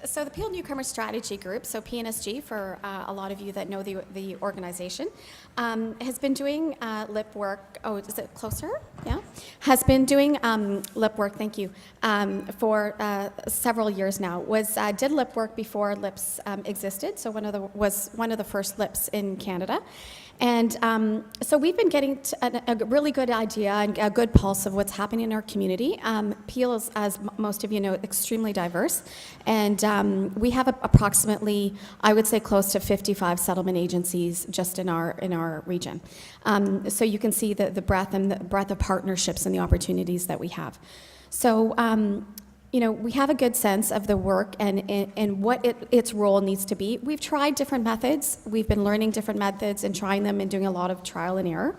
So the Peel Newcomer Strategy Group, so PNSG for a lot of you that know the organization, has been doing lip work. Oh, is it closer? Yeah. Has been doing lip work, thank you, for several years now. Did lip work before LIPs existed, so was one of the first LIPs in Canada. And so we've been getting a really good idea and a good pulse of what's happening in our community. Peel is, as most of you know, extremely diverse. And we have approximately, I would say, close to 55 settlement agencies just in our region. So you can see the breadth of partnerships and the opportunities that we have. So we have a good sense of the work and what its role needs to be. We've tried different methods. We've been learning different methods and trying them and doing a lot of trial and error.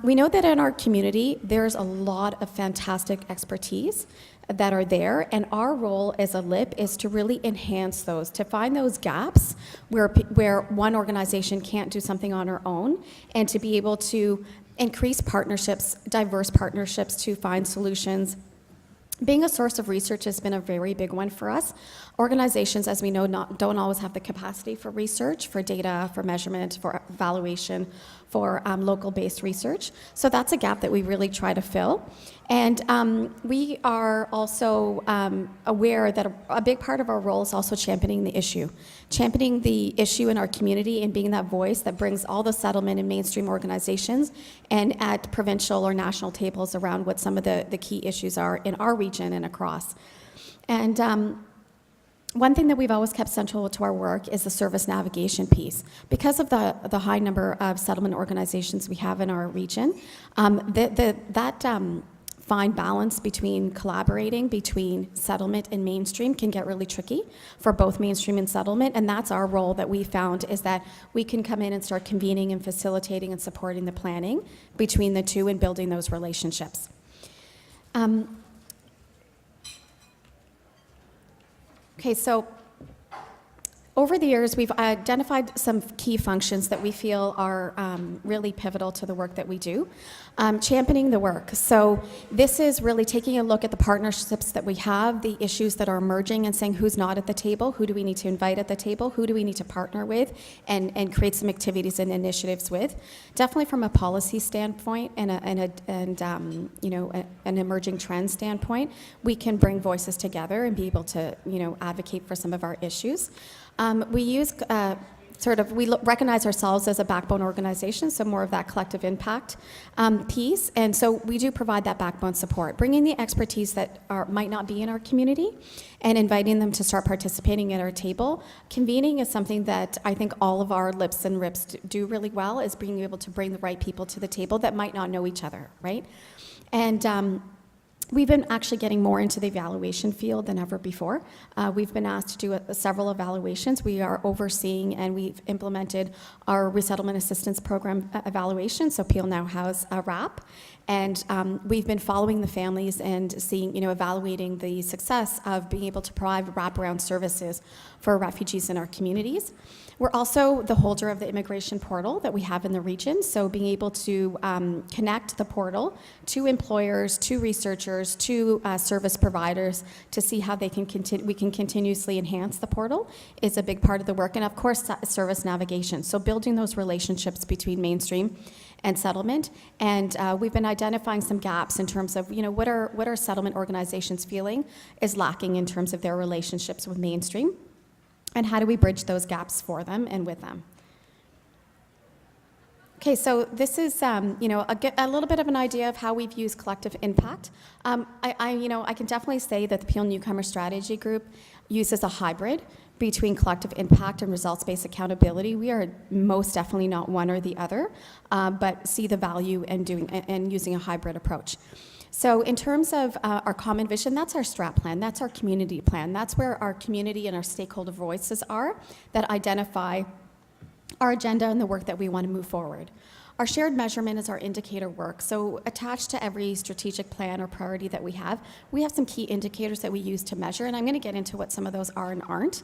We know that in our community, there's a lot of fantastic expertise that are there, and our role as a LIP is to really enhance those, to find those gaps where one organization can't do something on our own, and to be able to increase partnerships, diverse partnerships to find solutions. Being a source of research has been a very big one for us. Organizations, as we know, don't always have the capacity for research, for data, for measurement, for evaluation, for local-based research. So that's a gap that we really try to fill. And we are also aware that a big part of our role is also championing the issue in our community and being that voice that brings all the settlement and mainstream organizations and at provincial or national tables around what some of the key issues are in our region and across. And one thing that we've always kept central to our work is the service navigation piece. Because of the high number of settlement organizations we have in our region, that fine balance between collaborating between settlement and mainstream can get really tricky for both mainstream and settlement, and that's our role that we found, is that we can come in and start convening and facilitating and supporting the planning between the two and building those relationships. Okay, so over the years, we've identified some key functions that we feel are really pivotal to the work that we do. Championing the work. So this is really taking a look at the partnerships that we have, the issues that are emerging, and saying who's not at the table, who do we need to invite at the table, who do we need to partner with, and create some activities and initiatives with. Definitely from a policy standpoint and an emerging trend standpoint, we can bring voices together and be able to advocate for some of our issues. We use we recognize ourselves as a backbone organization, so more of that collective impact piece, and so we do provide that backbone support, bringing the expertise that might not be in our community and inviting them to start participating at our table. Convening is something that I think all of our LIPs and RIFs do really well, is being able to bring the right people to the table that might not know each other, right? And we've been actually getting more into the evaluation field than ever before. We've been asked to do several evaluations. We are overseeing, and we've implemented our resettlement assistance program evaluation. So Peel now has a RAP, and we've been following the families and seeing, evaluating the success of being able to provide wraparound services for refugees in our communities. We're also the holder of the immigration portal that we have in the region, so being able to connect the portal to employers, to researchers, to service providers to see how we can continuously enhance the portal is a big part of the work, and of course service navigation, so building those relationships between mainstream and settlement. And we've been identifying some gaps in terms of what are settlement organizations feeling is lacking in terms of their relationships with mainstream, and how do we bridge those gaps for them and with them. Okay, so this is a little bit of an idea of how we've used collective impact. I can definitely say that the Peel Newcomer Strategy Group uses a hybrid between collective impact and results-based accountability. We are most definitely not one or the other, but see the value in using a hybrid approach. So in terms of our common vision, that's our strat plan, that's our community plan, that's where our community and our stakeholder voices are that identify our agenda and the work that we want to move forward. Our shared measurement is our indicator work. So attached to every strategic plan or priority that we have some key indicators that we use to measure, and I'm going to get into what some of those are and aren't.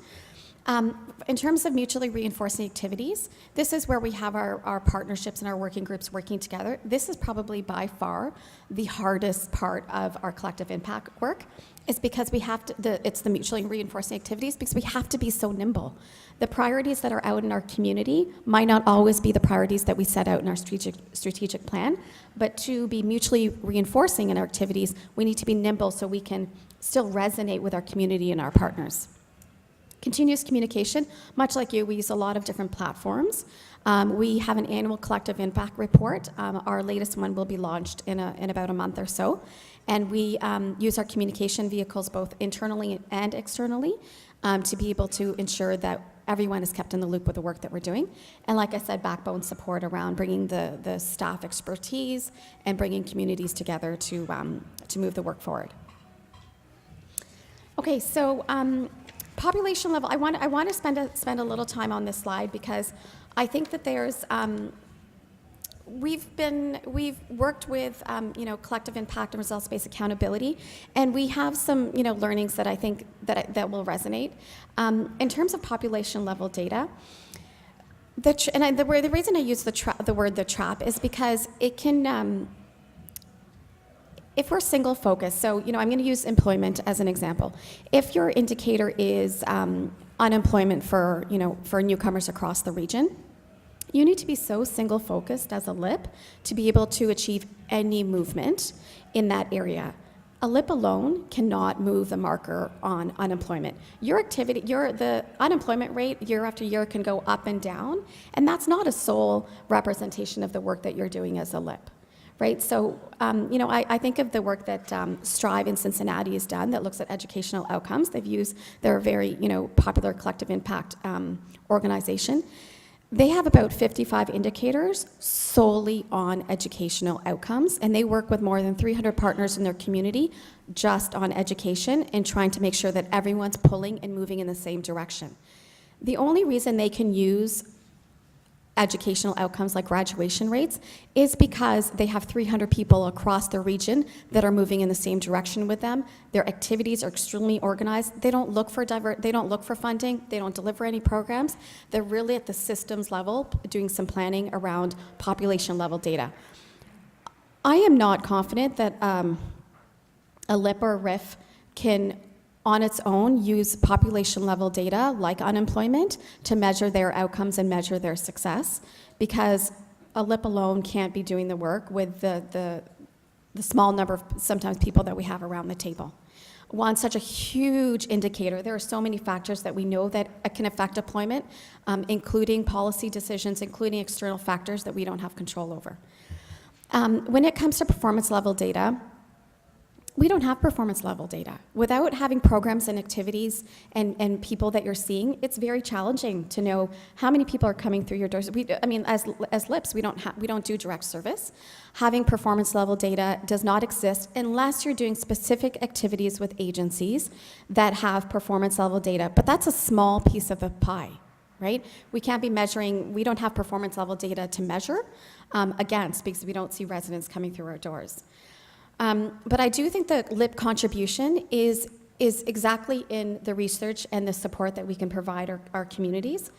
In terms of mutually reinforcing activities, this is where we have our partnerships and our working groups working together. This is probably by far the hardest part of our collective impact work, is because we have to, it's the mutually reinforcing activities, because we have to be so nimble. The priorities that are out in our community might not always be the priorities that we set out in our strategic plan, but to be mutually reinforcing in our activities, we need to be nimble so we can still resonate with our community and our partners. Continuous communication, much like you, we use a lot of different platforms. We have an annual collective impact report. Our latest one will be launched in about a month or so. And we use our communication vehicles both internally and externally to be able to ensure that everyone is kept in the loop with the work that we're doing. And like I said, backbone support around bringing the staff expertise and bringing communities together to move the work forward. Okay, so population level, I want to spend a little time on this slide, because I think that there's we've worked with collective impact and results-based accountability, and we have some learnings that I think that will resonate. In terms of population level data, the reason I use the word the trap is because it can. If we're single focused, so I'm going to use employment as an example. If your indicator is unemployment for newcomers across the region, you need to be so single focused as a LIP to be able to achieve any movement in that area. A LIP alone cannot move the marker on unemployment. The unemployment rate year after year can go up and down, and that's not a sole representation of the work that you're doing as a LIP. Right, so I think of the work that Strive in Cincinnati has done that looks at educational outcomes. They're a very popular collective impact organization. They have about 55 indicators solely on educational outcomes, and they work with more than 300 partners in their community just on education and trying to make sure that everyone's pulling and moving in the same direction. The only reason they can use educational outcomes like graduation rates is because they have 300 people across the region that are moving in the same direction with them. Their activities are extremely organized. They don't look for funding. They don't deliver any programs. They're really at the systems level doing some planning around population level data. I am not confident that a LIP or a RIF can on its own use population level data like unemployment to measure their outcomes and measure their success, because a LIP alone can't be doing the work with the small number of sometimes people that we have around the table. One such a huge indicator, there are so many factors that we know that can affect employment, including policy decisions, including external factors that we don't have control over. When it comes to performance level data, we don't have performance level data. Without having programs and activities and people that you're seeing, it's very challenging to know how many people are coming through your doors. As LIPs, we don't do direct service. Having performance level data does not exist unless you're doing specific activities with agencies that have performance level data, but that's a small piece of the pie, right? We can't be measuring, we don't have performance level data to measure against, because we don't see residents coming through our doors. But I do think the LIP contribution is exactly in the research and the support that we can provide our communities.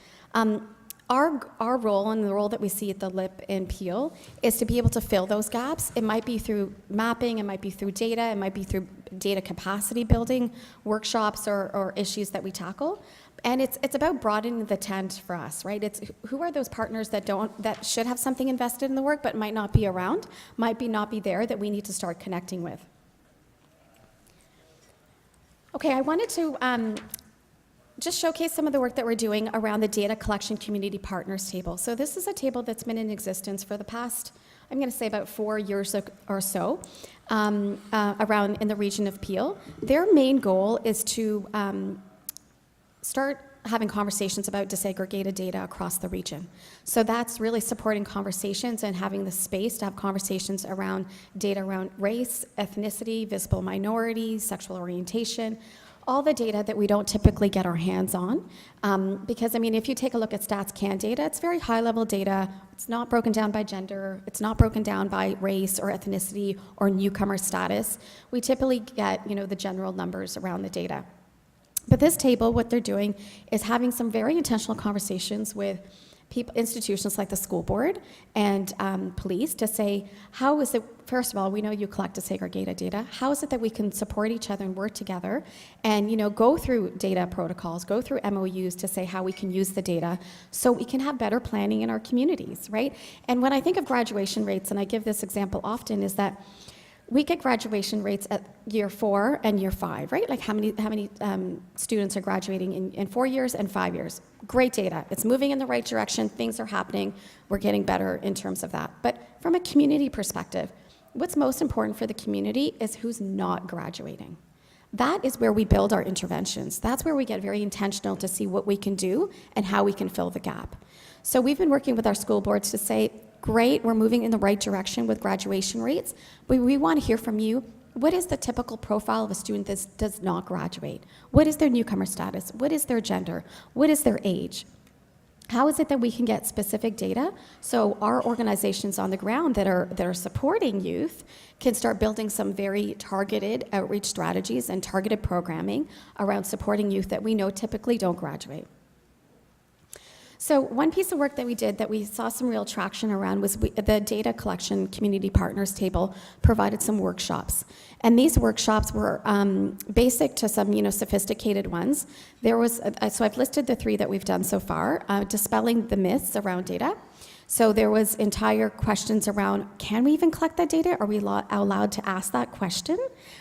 Our role and the role that we see at the LIP in Peel is to be able to fill those gaps. It might be through mapping, it might be through data, it might be through data capacity building, workshops or issues that we tackle. And it's about broadening the tent for us, right? It's who are those partners that should have something invested in the work but might not be around, not be there, that we need to start connecting with. Okay, I wanted to just showcase some of the work that we're doing around the data collection community partners table. So this is a table that's been in existence for the past, I'm going to say about 4 years or so, around in the region of Peel. Their main goal is to start having conversations about disaggregated data across the region. So that's really supporting conversations and having the space to have conversations around data around race, ethnicity, visible minorities, sexual orientation, all the data that we don't typically get our hands on. Because, if you take a look at Stats Can data, it's very high-level data. It's not broken down by gender. It's not broken down by race or ethnicity or newcomer status. We typically get, the general numbers around the data. But this table, what they're doing is having some very intentional conversations with people, institutions like the school board and police to say, how is it, first of all, we know you collect disaggregated data. How is it that we can support each other and work together and, go through data protocols, go through MOUs to say how we can use the data so we can have better planning in our communities, right? And when I think of graduation rates, and I give this example often, is that we get graduation rates at year 4 and year 5, right? Like how many students are graduating in 4 years and 5 years. Great data. It's moving in the right direction. Things are happening. We're getting better in terms of that. But from a community perspective, what's most important for the community is who's not graduating. That is where we build our interventions. That's where we get very intentional to see what we can do and how we can fill the gap. So we've been working with our school boards to say, great, we're moving in the right direction with graduation rates, but we want to hear from you. What is the typical profile of a student that does not graduate? What is their newcomer status? What is their gender? What is their age? How is it that we can get specific data so our organizations on the ground that are supporting youth can start building some very targeted outreach strategies and targeted programming around supporting youth that we know typically don't graduate? So one piece of work that we did that we saw some real traction around was the data collection community partners table provided some workshops. And these workshops were basic to some sophisticated ones. There was, so I've listed the 3 that we've done so far, dispelling the myths around data. So there was entire questions around, can we even collect that data? Are we allowed to ask that question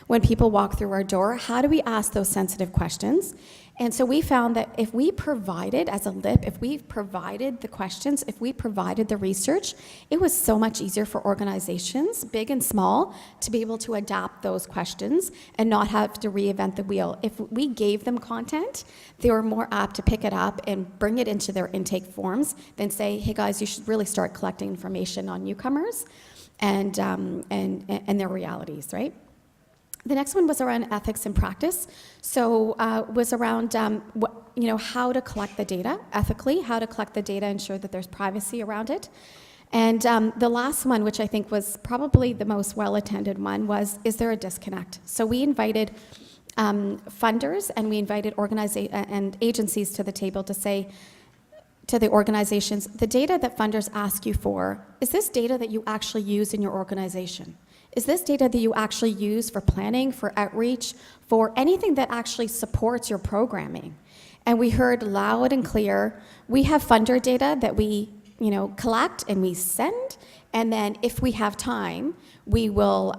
when people walk through our door? How do we ask those sensitive questions? And so we found that if we provided, as a LIP, if we provided the questions, if we provided the research, it was so much easier for organizations, big and small, to be able to adapt those questions and not have to reinvent the wheel. If we gave them content, they were more apt to pick it up and bring it into their intake forms than say, hey guys, you should really start collecting information on newcomers and their realities, right? The next one was around ethics and practice. So was around how to collect the data ethically, how to collect the data, ensure that there's privacy around it. And the last one, which I think was probably the most well-attended one, was, is there a disconnect? So we invited funders and we invited and agencies to the table to say to the organizations, the data that funders ask you for, is this data that you actually use in your organization? Is this data that you actually use for planning, for outreach, for anything that actually supports your programming? And we heard loud and clear, we have funder data that we collect and we send, and then if we have time, we will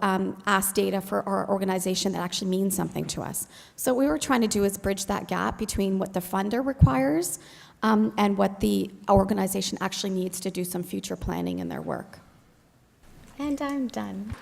ask data for our organization that actually means something to us. So what we were trying to do is bridge that gap between what the funder requires and what the organization actually needs to do some future planning in their work. And I'm done.